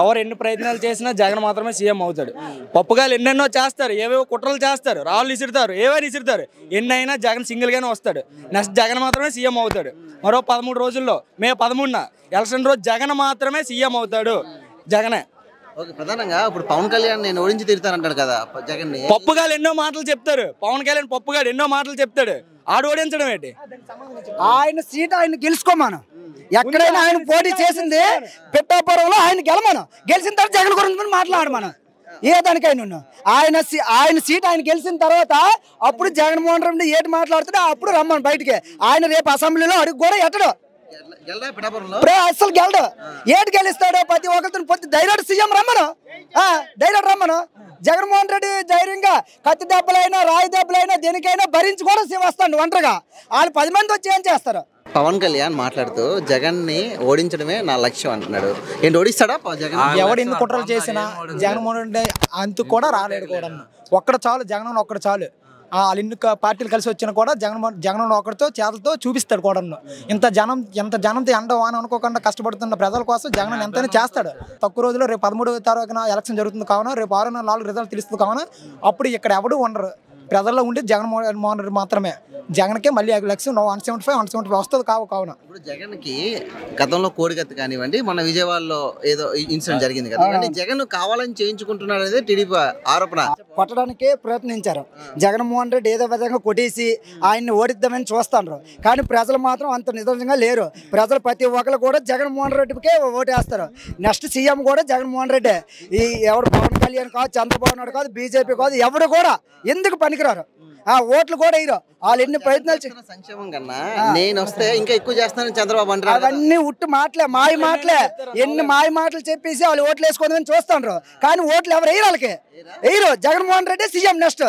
ఎవరు ఎన్ని ప్రయత్నాలు చేసినా జగన్ మాత్రమే సీఎం అవుతాడు. పప్పుగాలు ఎన్నెన్నో చేస్తారు, ఏవేవో కుట్రలు చేస్తారు, రాళ్ళు ఇసురుతారు, ఏవైనా ఇసురుతారు, ఎన్నైనా జగన్ సింగిల్గానే వస్తాడు. నెక్స్ట్ జగన్ మాత్రమే సీఎం అవుతాడు. మరో 13 రోజుల్లో మే 13న ఎలక్షన్ రోజు జగన్ మాత్రమే సీఎం అవుతాడు. జగనే. ఓకే, ప్రధానంగా ఇప్పుడు పవన్ కళ్యాణ్ నేను ఓడించి తీరుతానంటాడు కదా జగన్. పప్పుగాలు ఎన్నో మాటలు చెప్తారు. పవన్ కళ్యాణ్ పప్పుగాడు ఎన్నో మాటలు చెప్తాడు. ఆడు ఓడించడం ఏంటి? ఆయన సీట్ ఆయన గెలుచుకోమాను. ఎక్కడైనా ఆయన పోటీ చేసింది పిఠాపురంలో ఆయన గెలమను. గెలిచిన తర్వాత జగన్ గురించి మాట్లాడమను. ఏదానికైనా ఆయన సీట్ ఆయన గెలిచిన తర్వాత అప్పుడు జగన్మోహన్ రెడ్డి ఏటి మాట్లాడుతుంటే అప్పుడు రమ్మను బయటికి. ఆయన రేపు అసెంబ్లీలో అడుగు కూడా ఎట్టడు, అసలు గెలడు. ఏటి గెలుస్తాడు? ప్రతి ఒక్కరితో పొద్దు డైరెక్ట్ సీఎం రమ్మను, డైరెక్ట్ రమ్మను. జగన్మోహన్ రెడ్డి ధైర్యంగా కత్తి దెబ్బలైనా రాయి దెబ్బలైనా దేనికైనా భరించి కూడా వస్తాడు ఒంటరిగా. వాళ్ళు 10 మంది వచ్చి ఏం చేస్తారు? పవన్ కళ్యాణ్ మాట్లాడుతూ జగన్ ని ఓడించడమే నా లక్ష్యం అంటున్నాడు. ఏంటి ఓడిస్తాడా జగన్? ఎవడు ఎన్ని కుట్రలు చేసినా జగన్మోహన్ రెడ్డి అంతకు కూడా రాలేడు కూడా. ఒక్కడు చాలు, జగన్ ఒక్కడు చాలు. వాళ్ళు ఎన్ని పార్టీలు కలిసి వచ్చినా కూడా జగన్ ఒకరితో చేతులతో చూపిస్తాడు కూడా. ఎంత జనంతో ఎండ వాన అనుకోకుండా కష్టపడుతున్న ప్రజల కోసం జగన్ ఎంతైనా చేస్తాడు. తక్కువ రోజుల్లో రేపు 13వ తారీఖున ఎలక్షన్ జరుగుతుంది కావున, రేపు 6 నెలల 4 రిజల్ట్ తెలుస్తుంది కావున, అప్పుడు ఇక్కడ ఎవడు ఉండరు. ప్రజల్లో ఉండి జగన్మోహన్ రెడ్డి మాత్రమే. జగన్కే మళ్ళీ ఎలక్షన్ 175 వస్తుంది కావున. ఇప్పుడు జగన్ కి గతంలో కోడికత్తి కానివ్వండి, మన విజయవాడలో ఏదో ఇన్సిడెంట్ జరిగింది కదా, జగన్ కావాలని చేయించుకుంటున్నాడు అనేది టీడీపీ ఆరోపణ. కొట్టడానికి ప్రయత్నించారు. జగన్మోహన్ రెడ్డి ఏదో విధంగా కొట్టేసి ఆయన్ని ఓడిద్దామని చూస్తాను. కానీ ప్రజలు మాత్రం అంత నిజంగా లేరు. ప్రజలు ప్రతి ఒక్కరు కూడా జగన్మోహన్ రెడ్డికే ఓటేస్తారు. నెక్స్ట్ సీఎం కూడా జగన్మోహన్ రెడ్డి. ఈ ఎవరు పవన్ కళ్యాణ్ కాదు, చంద్రబాబు నాయుడు కాదు, బీజేపీ కాదు, ఎవరు కూడా ఎందుకు పనికిరారు. ఓట్లు కూడా వేయరు. వాళ్ళు ఎన్ని ప్రయత్నాలు సంక్షేమం కన్నా నేను వస్తే ఇంకా ఎక్కువ చేస్తానని చంద్రబాబు అంటారు. అవన్నీ ఉట్టు మాటలే, మాయ మాటలే. ఎన్ని మాయ మాటలు చెప్పేసి వాళ్ళు ఓట్లు వేసుకోవద్దని చూస్తాను. కానీ ఓట్లు ఎవరు వేయరు, వాళ్ళకి వేయరు. Jaganmohan Reddy CM next.